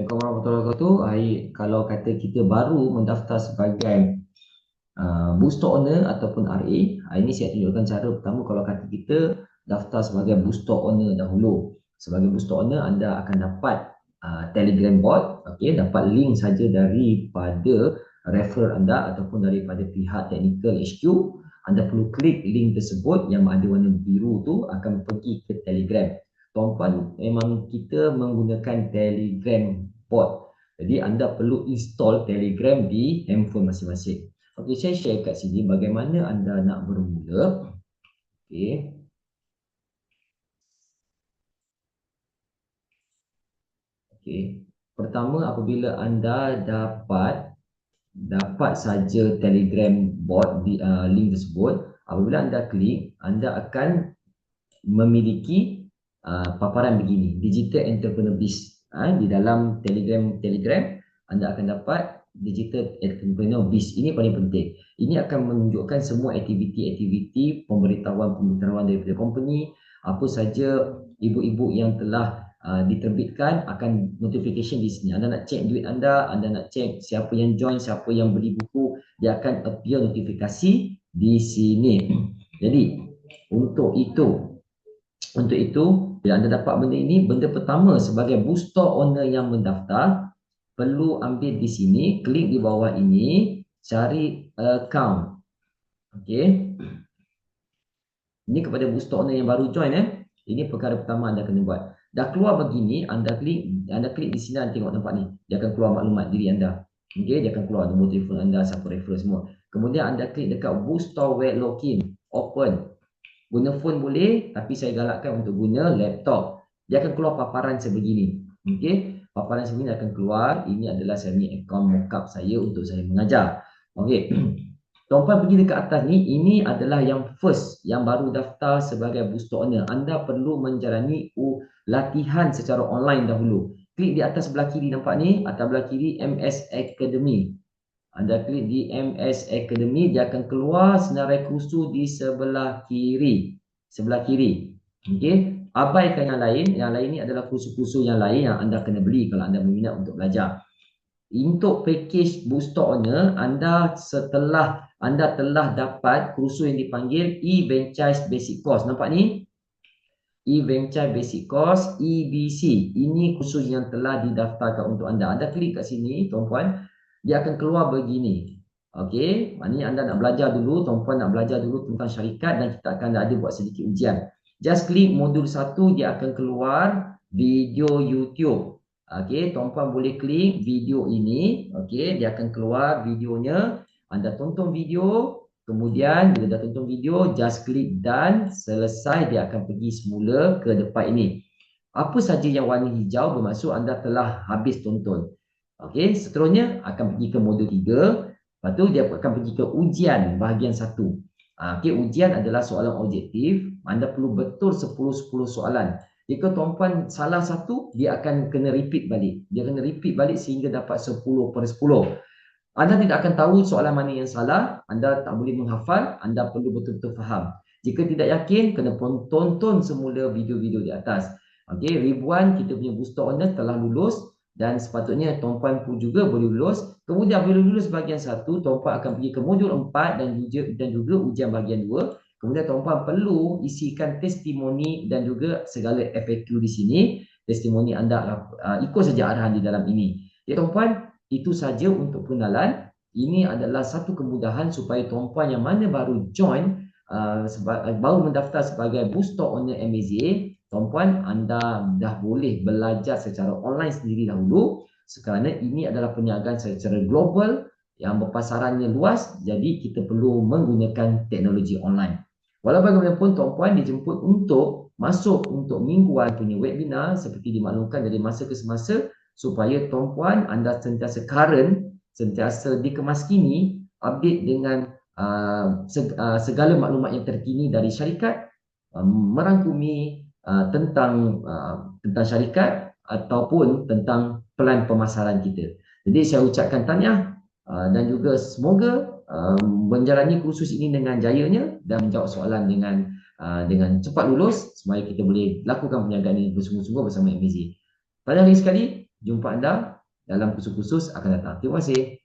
Assalamualaikum warahmatullahi wabarakatuh. Kalau kata kita baru mendaftar sebagai booster owner ataupun RA, hari ini saya tunjukkan cara pertama. Kalau kata kita daftar sebagai booster owner dahulu. Sebagai booster owner, anda akan dapat Telegram bot, okey, dapat link saja daripada referral anda ataupun daripada pihak technical HQ. Anda perlu klik link tersebut yang ada warna biru tu akan pergi ke Telegram. Tuan-tuan, memang kita menggunakan Telegram bot. Jadi anda perlu install Telegram di handphone masing-masing. Okey, saya share kat sini bagaimana anda nak bermula. Okey. Okey. Pertama, apabila anda dapat saja Telegram bot di link tersebut, apabila anda klik, anda akan memiliki paparan begini, Digital Entrepreneur Biz. Di dalam Telegram anda akan dapat Digital Entrepreneur Biz. Ini paling penting. Ini akan menunjukkan semua aktiviti-aktiviti pemberitahuan daripada company, apa saja ibu-ibu yang telah diterbitkan akan notification di sini. Anda nak cek duit anda nak cek siapa yang join, siapa yang beli buku, dia akan appear notifikasi di sini. Jadi untuk itu, bila anda dapat benda ini, benda pertama sebagai booster owner yang mendaftar, perlu ambil di sini, klik di bawah ini, cari account. Okey. Ini kepada booster owner yang baru join. Ini perkara pertama anda kena buat. Dah keluar begini, anda klik di sini, anda tengok nampak ni. Dia akan keluar maklumat diri anda. Okey, dia akan keluar nombor telefon anda, siapa refer semua. Kemudian anda klik dekat booster web login, open. Guna phone boleh, tapi saya galakkan untuk guna laptop. Dia akan keluar paparan sebegini. Okey, paparan sebegini akan keluar. Ini adalah saya punya akaun mockup saya untuk saya mengajar. Okey. Tuan-tuan pergi dekat atas ni, ini adalah yang first, yang baru daftar sebagai booster owner. Anda perlu menjalani latihan secara online dahulu. Klik di atas sebelah kiri, nampak ni, atas sebelah kiri MS Academy. Anda klik di MS Academy, dia akan keluar senarai kursus di sebelah kiri. Sebelah kiri. Okey, abaikan yang lain. Yang lain ni adalah kursus-kursus yang lain yang anda kena beli kalau anda berminat untuk belajar. Untuk package booster owner, setelah anda telah dapat kursus yang dipanggil E-Franchise Basic Course. Nampak ni? E-Franchise Basic Course, EBC. Ini kursus yang telah didaftarkan untuk anda. Anda klik kat sini, tuan-puan, dia akan keluar begini. Okey, maknanya anda nak belajar dulu, tuan-puan nak belajar dulu tentang syarikat dan kita akan ada buat sedikit ujian. Just klik modul 1, dia akan keluar video YouTube. Okey, tuan-puan boleh klik video ini. Okey, dia akan keluar videonya. Anda tonton video, kemudian bila dah tonton video, just klik done, selesai, dia akan pergi semula ke depan ini. Apa saja yang warna hijau bermaksud anda telah habis tonton. Okey, seterusnya akan pergi ke modul 3. Lepas tu dia akan pergi ke ujian bahagian 1. Okey, ujian adalah soalan objektif. Anda perlu betul 10 soalan. Jika tuan-puan salah satu, dia akan kena repeat balik. Dia kena repeat balik sehingga dapat 10/10. Anda tidak akan tahu soalan mana yang salah, anda tak boleh menghafal, anda perlu betul-betul faham. Jika tidak yakin, kena tonton semula video-video di atas. Okey, ribuan kita punya booster owner telah lulus dan sepatutnya tuan-puan pun juga boleh lulus. Kemudian bila lulus bahagian 1, tuan-puan akan pergi ke modul 4 dan juga ujian bahagian 2. Kemudian tuan-puan perlu isikan testimoni dan juga segala FAQ di sini. Testimoni anda ikut saja arahan di dalam ini. Ya tuan-puan, itu saja untuk pengenalan. Ini adalah satu kemudahan supaya tuan-puan yang mana baru join, baru mendaftar sebagai booster owner MAZA, tuan-puan anda dah boleh belajar secara online sendiri dahulu. Kerana ini adalah perniagaan secara global yang berpasarannya luas, jadi kita perlu menggunakan teknologi online. Walau bagaimanapun tuan-puan dijemput untuk masuk untuk mingguan punya webinar seperti dimaklumkan dari masa ke semasa, supaya tuan-puan anda sentiasa current, sentiasa dikemaskini, update dengan segala maklumat yang terkini dari syarikat, merangkumi tentang syarikat ataupun tentang plan pemasaran kita. Jadi saya ucapkan tahniah dan juga semoga menjalani kursus ini dengan jayanya dan menjawab soalan dengan cepat lulus supaya kita boleh lakukan perniagaan ini bersungguh-sungguh bersama MAZA. Pada hari sekali, jumpa anda dalam kursus-kursus akan datang. Terima kasih.